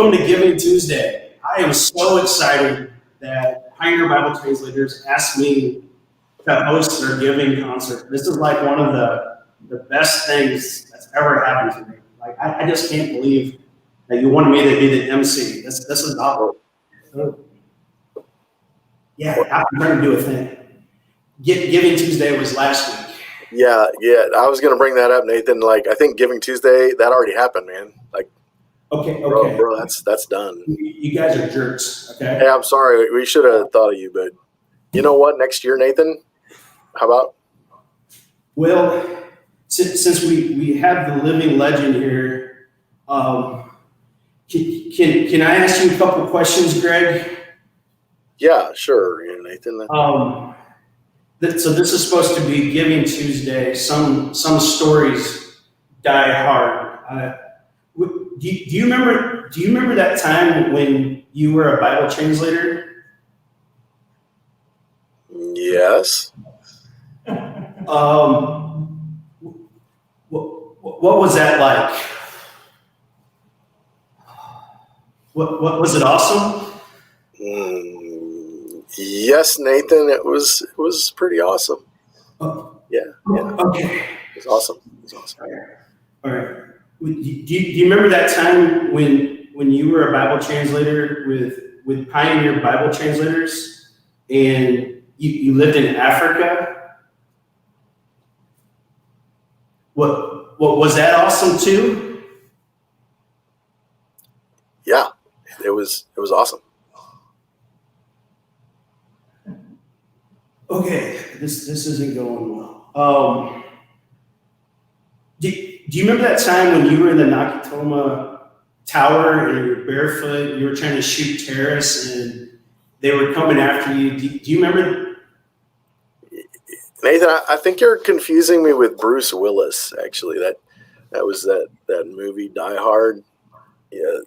welcome to Giving Tuesday. I am so excited that Pioneer Bible Translators asked me to host their giving concert. This is like one of the best things that's ever happened to me. Like I just can't believe that you wanted me to be the MC. This is awful. Yeah, I'm trying to do a thing. Giving Tuesday was last week. Yeah. I was gonna bring that up, Nathan. Like, I think Giving Tuesday that already happened, man. Like, Okay. bro, that's done. You guys are jerks. Okay. Hey, I'm sorry. We should have thought of you, but you know what? Next year, Nathan. How about? Well, since we have the living legend here, can I ask you a couple of questions, Greg? Yeah, sure, Nathan. So this is supposed to be Giving Tuesday. Some stories die hard. Do you remember that time when you were a Bible translator? Yes. What was that like? What was it awesome? Yes, Nathan. It was pretty awesome. Yeah. Okay. It was awesome. All right. Do you remember that time when you were a Bible translator with Pioneer Bible Translators and you lived in Africa? What was that awesome too? Yeah, it was awesome. Okay, this isn't going well. Do you remember that time when you were in the Nakatoma Tower and you were barefoot, you were trying to shoot terrorists and they were coming after you? Do you remember? Nathan, I think you're confusing me with Bruce Willis. Actually, that was that movie Die Hard. Yeah,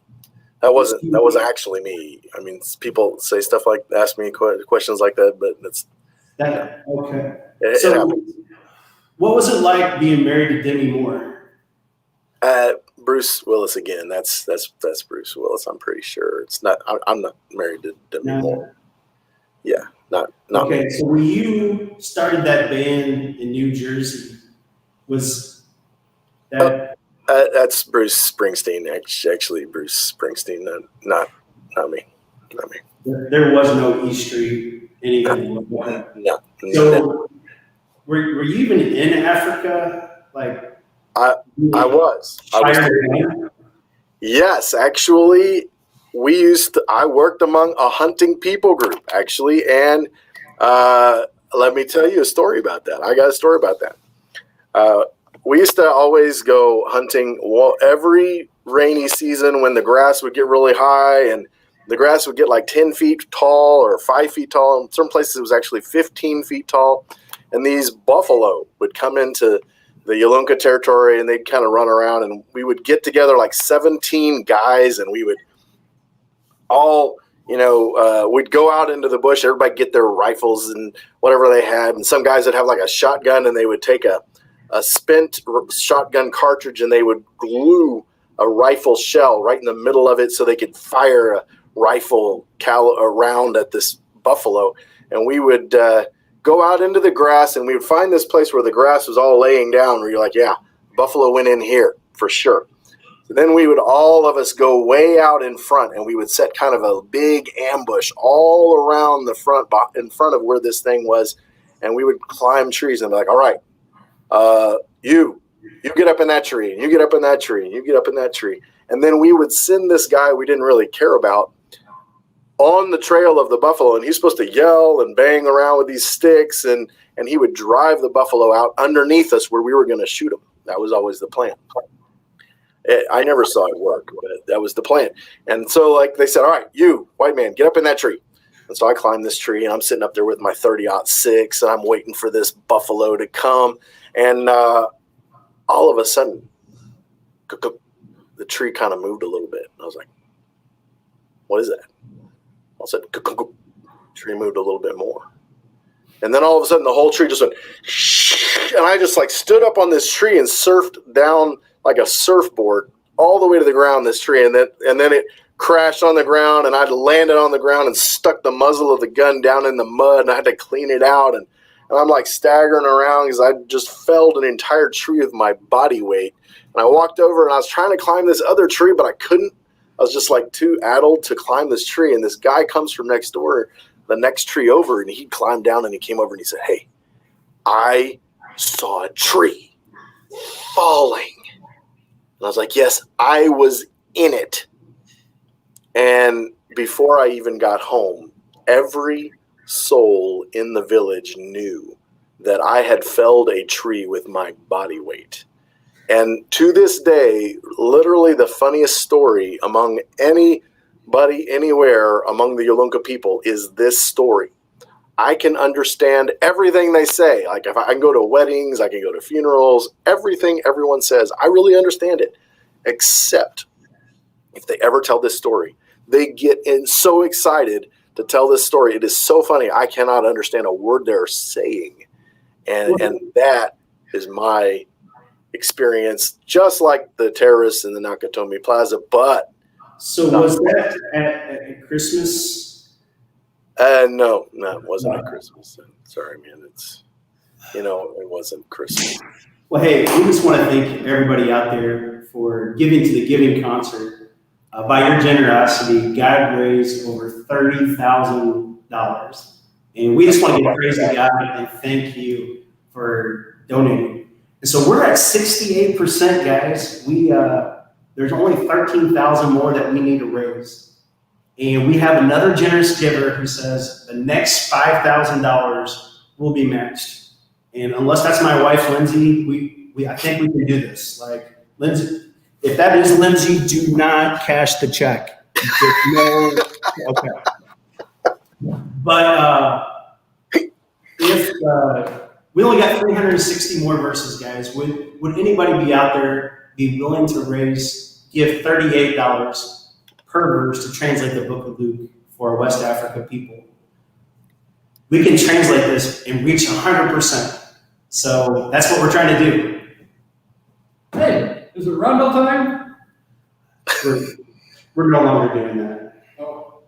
that wasn't actually me. I mean, people say stuff like, ask me questions like that, but that's that. Okay. It happened. What was it like being married to Demi Moore? Bruce Willis again. That's Bruce Willis. I'm pretty sure it's not. I'm not married to Demi Moore. Yeah, not okay. Me. So when you started that band in New Jersey, was that? That's Bruce Springsteen. Actually, Bruce Springsteen. Not me. Not me. There was no E Street anything. No. So were you even in Africa? Like I was. Yes, actually, I worked among a hunting people group, actually, and let me tell you a story about that. I got a story about that. We used to always go hunting every rainy season when the grass would get really high, and the grass would get like 10 feet tall or 5 feet tall. In some places, it was actually 15 feet tall, and these buffalo would come into the Yalunka territory, and they'd kind of run around, and we would get together like 17 guys, and we would all, we'd go out into the bush. Everybody get their rifles and whatever they had, and some guys would have like a shotgun, and they would take a spent shotgun cartridge, and they would glue a rifle shell right in the middle of it so they could fire a rifle round at this buffalo. And we would go out into the grass, and we would find this place where the grass was all laying down, where you're like, yeah, buffalo went in here for sure. So then we would, all of us, go way out in front, and we would set kind of a big ambush all around the front, in front of where this thing was, and we would climb trees and be like, all right, you get up in that tree, and you get up in that tree, and you get up in that tree. And then we would send this guy we didn't really care about on the trail of the buffalo, and he's supposed to yell and bang around with these sticks, and he would drive the buffalo out underneath us where we were going to shoot him. That was always the plan. I never saw it work, but that was the plan. And so, like, they said, all right, you, white man, get up in that tree. And so I climbed this tree, and I'm sitting up there with my 30-06, and I'm waiting for this buffalo to come. And all of a sudden, the tree kind of moved a little bit. I was like, what is that? All of a sudden, the tree moved a little bit more. And then all of a sudden, the whole tree just went, and I just like stood up on this tree and surfed down like a surfboard all the way to the ground, this tree. And then it crashed on the ground, and I landed on the ground and stuck the muzzle of the gun down in the mud, and I had to clean it out. And I'm like staggering around because I just felled an entire tree with my body weight. And I walked over and I was trying to climb this other tree, but I couldn't. I was just like too addled to climb this tree. And this guy comes from next door, the next tree over, and he climbed down and he came over and he said, "Hey, I saw a tree falling." And I was like, "Yes, I was in it." And before I even got home, every soul in the village knew that I had felled a tree with my body weight. And to this day, literally the funniest story among anybody anywhere among the Yolunka people is this story. I can understand everything they say. Like if I can go to weddings, I can go to funerals, everything everyone says, I really understand it. Except if they ever tell this story, they get in so excited to tell this story. It is so funny. I cannot understand a word they're saying. And that is my experience, just like the terrorists in the Nakatomi Plaza. But so was that at Christmas? No, it wasn't at Christmas. Sorry, man. It wasn't Christmas. Well, hey, we just want to thank everybody out there for giving to the Giving Concert. By your generosity, God raised over $30,000. And we just want to give praise to God and thank you for donating. And so we're at 68%, guys. There's only 13,000 more that we need to raise. And we have another generous giver who says the next $5,000 will be matched. And unless that's my wife, Lindsay, I think we can do this. Like, Lindsay, if that is Lindsay, do not cash the check. Okay. But if we only got 360 more verses, guys, would anybody be out there be willing to give $38 per verse to translate the book of Luke for West Africa people? We can translate this and reach 100%. So that's what we're trying to do. Hey, is it roundel time? We're no longer doing that. Oh.